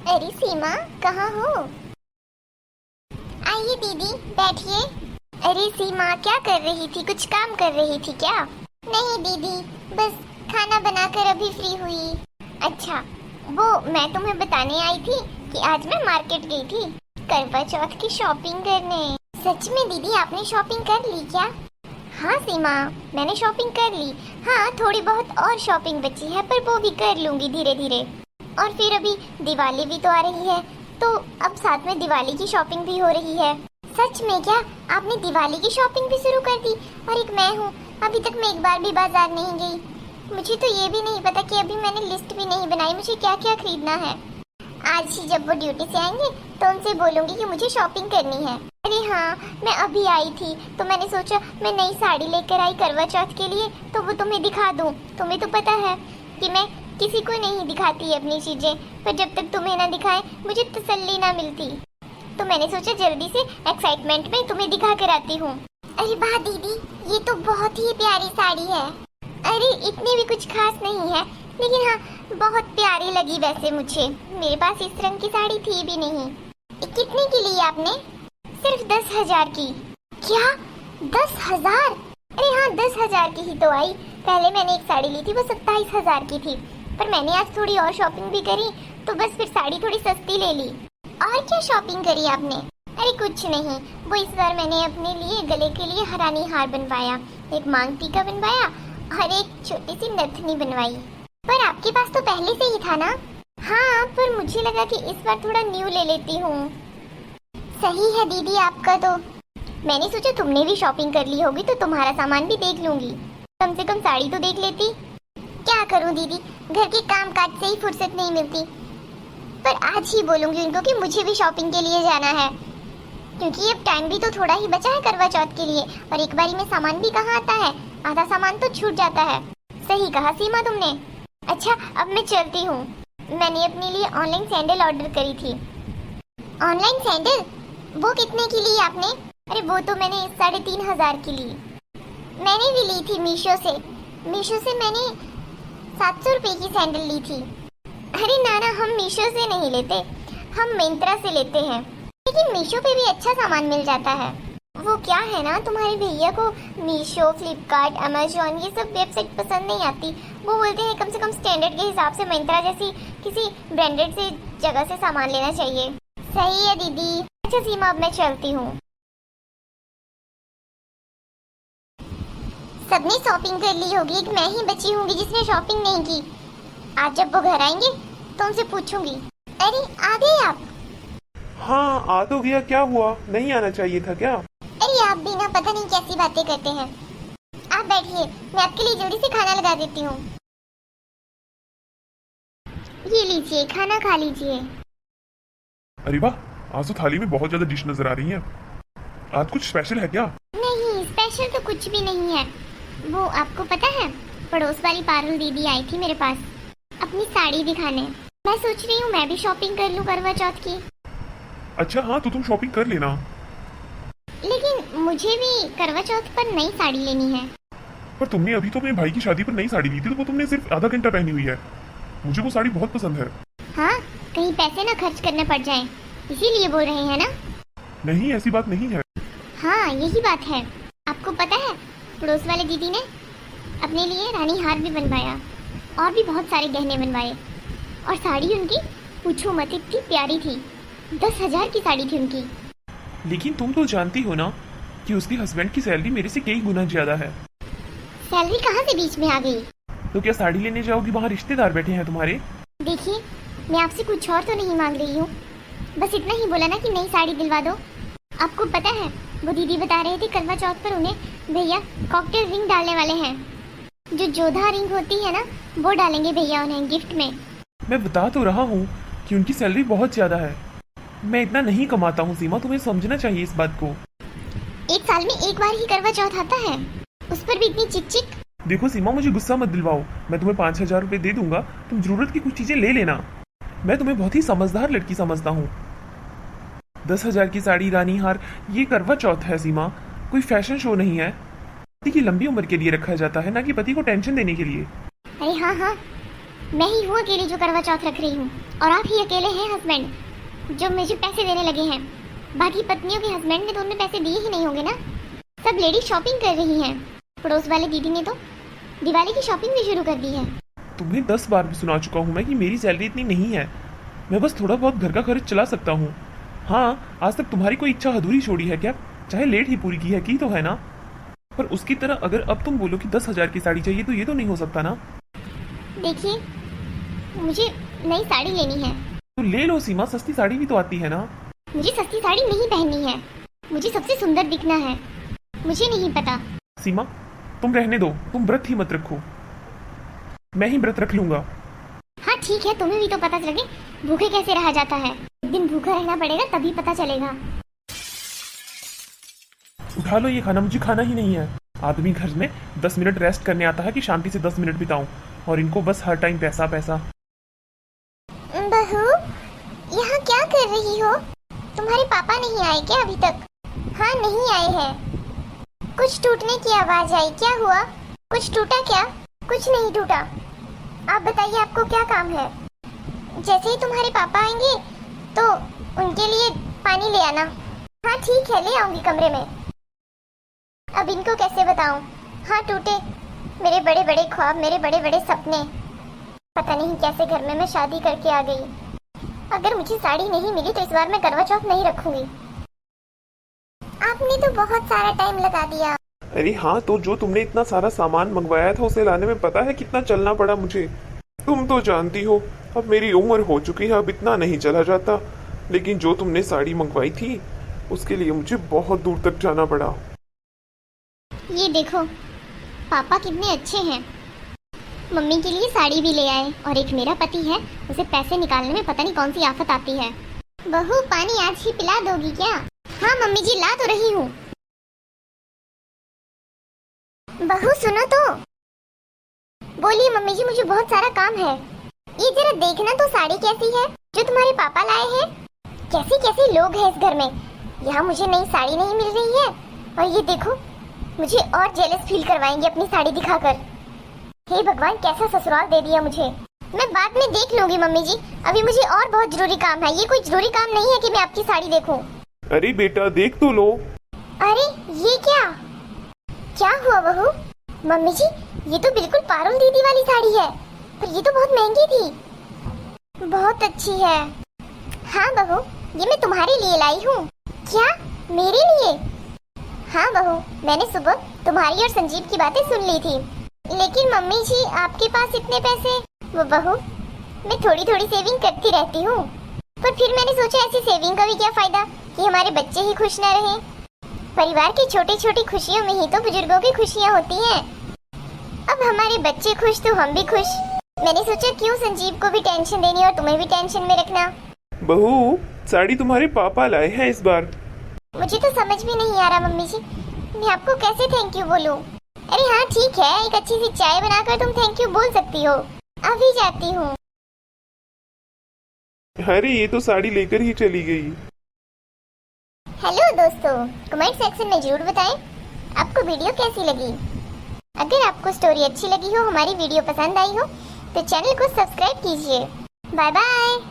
अरे सीमा, कहाँ हो? आइए दीदी, बैठिए। अरे सीमा, क्या कर रही थी? कुछ काम कर रही थी क्या? नहीं दीदी, बस खाना बनाकर अभी फ्री हुई। अच्छा, वो मैं तुम्हें बताने आई थी कि आज मैं मार्केट गई थी करवा चौथ की शॉपिंग करने। सच में दीदी, आपने शॉपिंग कर ली क्या? हाँ सीमा, मैंने शॉपिंग कर ली। हाँ, थोड़ी बहुत और शॉपिंग बची है, पर वो भी कर लूंगी धीरे धीरे। और फिर अभी दिवाली भी तो आ रही है, तो अब साथ में दिवाली की शॉपिंग भी हो रही है। सच में क्या? आपने दिवाली की शॉपिंग भी शुरू कर दी? और एक मैं हूँ, अभी तक मैं एक बार भी बाजार नहीं गई। मुझे तो ये भी नहीं पता कि अभी मैंने लिस्ट भी नहीं बनाई मुझे क्या क्या खरीदना है। आज ही जब वो ड्यूटी से आएंगे तो उनसे बोलूंगी कि मुझे शॉपिंग करनी है। अरे हाँ, मैं अभी आई थी तो मैंने सोचा मैं नई साड़ी लेकर आई करवा चौथ के लिए, तो वो तुम्हें दिखा दूँ। तुम्हें तो पता है कि मैं किसी को नहीं दिखाती अपनी चीजें, पर जब तक तुम्हें ना दिखाए मुझे तसल्ली ना मिलती। तो मैंने सोचा जल्दी से एक्साइटमेंट में तुम्हें दिखा कर आती हूँ। अरे वाह दीदी, ये तो बहुत ही प्यारी साड़ी है। अरे इतनी भी कुछ खास नहीं है, लेकिन हाँ बहुत प्यारी लगी वैसे मुझे। मेरे पास इस रंग की साड़ी थी भी नहीं। कितने की ली आपने? सिर्फ 10,000 की। क्या 10,000? अरे हाँ, 10,000 की ही तो आई। पहले मैंने एक साड़ी ली थी, वो 27,000 की थी, पर मैंने आज थोड़ी और शॉपिंग भी करी तो बस फिर साड़ी थोड़ी सस्ती ले ली। और क्या शॉपिंग करी आपने? अरे कुछ नहीं, वो इस बार मैंने अपने लिए गले के लिए हरानी हार बनवाया, एक मांग टीका बनवाया और एक छोटी सी नथनी बनवाई। पर आपके पास तो पहले से ही था ना? हाँ, पर मुझे लगा कि इस बार थोड़ा न्यू ले लेती हूँ। सही है दीदी आपका तो। मैंने सोचा तुमने भी शॉपिंग कर ली होगी तो तुम्हारा सामान भी देख लूंगी, कम से कम साड़ी तो देख लेती। क्या करूँ दीदी, घर के काम काज से ही फुर्सत नहीं मिलती। पर आज ही बोलूंगी उनको कि मुझे भी शॉपिंग के लिए जाना है, क्योंकि अब टाइम भी तो थोड़ा ही बचा है करवा चौथ के लिए, और एक बारी में सामान भी कहाँ आता है, आधा सामान तो छूट जाता है। सही कहा सीमा तुमने। अच्छा, अब मैं चलती हूँ। मैंने अपने लिए ऑनलाइन सैंडल ऑर्डर करी थी। Online sandal? वो कितने की ली आपने? अरे वो तो मैंने 3,500 की ली। मैंने भी ली थी मीशो से। मीशो से मैंने 700 रुपये की सैंडल ली थी। अरे नाना, हम मीशो से नहीं लेते, हम मिंत्रा से लेते हैं। लेकिन मीशो पे भी अच्छा सामान मिल जाता है। वो क्या है ना, तुम्हारे भैया को मीशो, फ्लिपकार्ट, अमेजोन ये सब वेबसाइट पसंद नहीं आती। वो बोलते हैं कम से कम स्टैंडर्ड के हिसाब से मिंत्रा जैसी किसी ब्रांडेड से जगह से सामान लेना चाहिए। सही है दीदी। अच्छा सीमा, अब मैं चलती हूँ। सबने शॉपिंग कर ली होगी, एक मैं ही बची होंगी जिसने शॉपिंग नहीं की। आज जब वो घर आएंगे तो उनसे पूछूंगी। अरे आ गए आप? हाँ, आ तो गया। क्या हुआ, नहीं आना चाहिए था क्या? अरे आप भी ना पता नहीं कैसी बातें करते हैं। आप बैठिए, मैं आपके लिए जल्दी से खाना लगा देती हूँ। ये लीजिए, खाना खा लीजिए। अरे वाह, आज तो थाली में बहुत ज्यादा डिश नजर आ रही है। आज कुछ स्पेशल है क्या? नहीं, स्पेशल तो कुछ भी नहीं है। वो आपको पता है, पड़ोस वाली पारुल दीदी आई थी मेरे पास अपनी साड़ी दिखाने। मैं सोच रही हूँ मैं भी शॉपिंग कर लूँ करवा चौथ की। अच्छा हाँ, तो तुम शॉपिंग कर लेना। लेकिन मुझे भी करवा चौथ पर नई साड़ी लेनी है। पर तुमने अभी तो अपने भाई की शादी पर नई साड़ी ली थी, तो वो तुमने सिर्फ आधा घंटा पहनी हुई है। मुझे वो साड़ी बहुत पसंद है। हाँ, कहीं पैसे ना खर्च करने पड़ जाएं, इसीलिए बोल रहे हैं ना? नहीं, ऐसी बात नहीं है। हाँ, यही बात है। आपको पता है, पड़ोस वाले दीदी ने अपने लिए रानी हार भी बनवाया और भी बहुत सारे गहने बनवाए, और साड़ी उनकी पूछो मत, इतनी प्यारी थी। 10,000 की साड़ी थी उनकी। लेकिन तुम तो जानती हो ना कि उसके हस्बैंड की सैलरी मेरे से कई गुना ज्यादा है। सैलरी कहाँ से बीच में आ गई? तो क्या साड़ी लेने जाओगी? वहाँ रिश्तेदार बैठे हैं तुम्हारे। देखिए, मैं आपसे कुछ और तो नहीं मांग रही हूँ, बस इतना ही बोला ना कि नई साड़ी दिलवा दो। आपको पता है, वो दीदी बता रहे थे करवा चौथ पर उन्हें भैया कॉकटेल रिंग डालने वाले हैं। जो जोधा रिंग होती है ना, वो डालेंगे भैया उन्हें गिफ्ट में। मैं बता तो रहा हूँ कि उनकी सैलरी बहुत ज्यादा है। मैं इतना नहीं कमाता हूँ सीमा, तुम्हें समझना चाहिए इस बात को। एक साल में एक बार ही करवा चौथ आता है, उस पर भी इतनी चिक चिक। देखो सीमा, मुझे गुस्सा मत दिलवाओ। मैं तुम्हें 5,000 रुपए दे दूंगा, तुम जरूरत की कुछ चीजें ले लेना। मैं तुम्हें बहुत ही समझदार लड़की समझता हूँ। 10,000 की साड़ी, रानी हार, ये करवा चौथ है सीमा, कोई फैशन शो नहीं है। पति की लंबी उम्र के लिए रखा जाता है, ना कि पति को टेंशन देने के लिए। अरे हाँ हाँ, मैं ही हूँ अकेली जो करवा चौथ रख रही हूँ, और आप ही अकेले हैं हस्बैंड जो मुझे पैसे देने लगे हैं। बाकी पत्नियों के हस्बैंड ने तो उन्हें पैसे दिए ही नहीं होंगे ना। सब लेडी शॉपिंग कर रही हैं। पड़ोस वाले दीदी ने तो दिवाली की शॉपिंग भी शुरू कर दी है। तुम्हें 10 बार भी सुना चुका हूँ मैं कि मेरी सैलरी इतनी नहीं है, मैं बस थोड़ा बहुत घर का खर्च चला सकता हूँ। हाँ, आज तक तुम्हारी कोई इच्छा अधूरी छोड़ी है क्या? चाहे लेट ही पूरी की है, की तो है ना। पर उसकी तरह अगर अब तुम बोलो कि 10,000 की साड़ी चाहिए तो ये तो नहीं हो सकता ना। देखिए, मुझे नई साड़ी लेनी है। तो ले लो सीमा, सस्ती साड़ी भी तो आती है ना। मुझे सस्ती साड़ी नहीं पहननी है, मुझे सबसे सुंदर दिखना है। मुझे नहीं पता। सीमा, तुम रहने दो, तुम व्रत ही मत रखो, मैं ही व्रत रख लूंगा। हाँ ठीक है, तुम्हें भी तो पता लगे भूखे कैसे रहा जाता है। एक दिन भूखा रहना पड़ेगा तभी पता चलेगा। उठा लो ये खाना, मुझे खाना ही नहीं है। आदमी घर में 10 मिनट रेस्ट करने आता है कि शांति से 10 मिनट बिताऊं, और इनको बस हर टाइम पैसा पैसा। बहू, यहाँ क्या कर रही हो? तुम्हारे पापा नहीं आए क्या अभी तक? हाँ, नहीं आए हैं। कुछ टूटने की आवाज आई, क्या हुआ? कुछ टूटा क्या? कुछ नहीं टूटा। आप बताइए, आपको क्या काम है? जैसे ही तुम्हारे पापा आएंगे तो उनके लिए पानी ले आना। हाँ ठीक है, ले आऊंगी कमरे में। अब इनको कैसे बताऊं? हाँ, टूटे मेरे बड़े बड़े ख्वाब, मेरे बड़े बड़े सपने। पता नहीं कैसे घर में मैं शादी करके आ गई। अगर मुझे साड़ी नहीं मिली तो इस बार मैं करवा चौथ नहीं रखूंगी। आपने तो बहुत सारा टाइम लगा दिया। अरे हाँ, तो जो तुमने इतना सारा सामान मंगवाया था उसे लाने में पता है कितना चलना पड़ा मुझे। तुम तो जानती हो अब मेरी उम्र हो चुकी है, अब इतना नहीं चला जाता। लेकिन जो तुमने साड़ी मंगवाई थी उसके लिए मुझे बहुत दूर तक जाना पड़ा। ये देखो, पापा कितने अच्छे हैं। मम्मी के लिए साड़ी भी ले आए, और एक मेरा पति है, उसे पैसे निकालने में पता नहीं कौन सी आफत आती है। बहू, पानी आज ही पिला दोगी क्या? हाँ मम्मी जी, ला तो रही हूँ। बहू सुनो तो। बोलिए मम्मी जी, मुझे बहुत सारा काम है। ये जरा देखना तो साड़ी कैसी है जो तुम्हारे पापा लाए हैं। कैसे कैसे लोग हैं इस घर में। यहाँ मुझे नई साड़ी नहीं मिल रही है, और ये देखो मुझे और जेलस फील करवाएंगे अपनी साड़ी दिखाकर। हे भगवान, कैसा ससुराल दे दिया मुझे। मैं बाद में देख लूंगी मम्मी जी, अभी मुझे और बहुत जरूरी काम है। ये कोई जरूरी काम नहीं है कि मैं आपकी साड़ी देखूं। अरे बेटा, देख तो लो। अरे ये क्या क्या हुआ बहू? मम्मी जी, ये तो बिल्कुल पारुल दीदी वाली साड़ी है, पर ये तो बहुत महंगी थी। बहुत अच्छी है। हाँ बहू, ये मैं तुम्हारे लिए लाई हूँ। क्या, मेरे लिए? हाँ बहू, मैंने सुबह तुम्हारी और संजीव की बातें सुन ली थी। लेकिन मम्मी जी, आपके पास इतने पैसे? वो बहू, मैं थोड़ी थोड़ी सेविंग करती रहती हूँ, पर फिर मैंने सोचा ऐसी सेविंग का भी क्या फायदा कि हमारे बच्चे ही खुश न रहें। परिवार की छोटी छोटी खुशियों में ही तो बुजुर्गों की खुशियाँ होती हैं। अब हमारे बच्चे खुश तो हम भी खुश। मैंने सोचा क्यों संजीव को भी टेंशन देनी और तुम्हें भी टेंशन में रखना। बहू, साड़ी तुम्हारे पापा लाए हैं इस बार। मुझे तो समझ भी नहीं आ रहा मम्मी जी, मैं आपको कैसे थैंक यू बोलूं। अरे हाँ ठीक है, एक अच्छी सी चाय बनाकर तुम थैंक यू बोल सकती हो। अभी जाती हूँ। अरे ये तो साड़ी लेकर ही चली गई। हेलो दोस्तों, कमेंट सेक्शन में जरूर बताएं आपको वीडियो कैसी लगी। अगर आपको स्टोरी अच्छी लगी हो, हमारी वीडियो पसंद आई हो, तो चैनल को सब्सक्राइब कीजिए। Bye bye.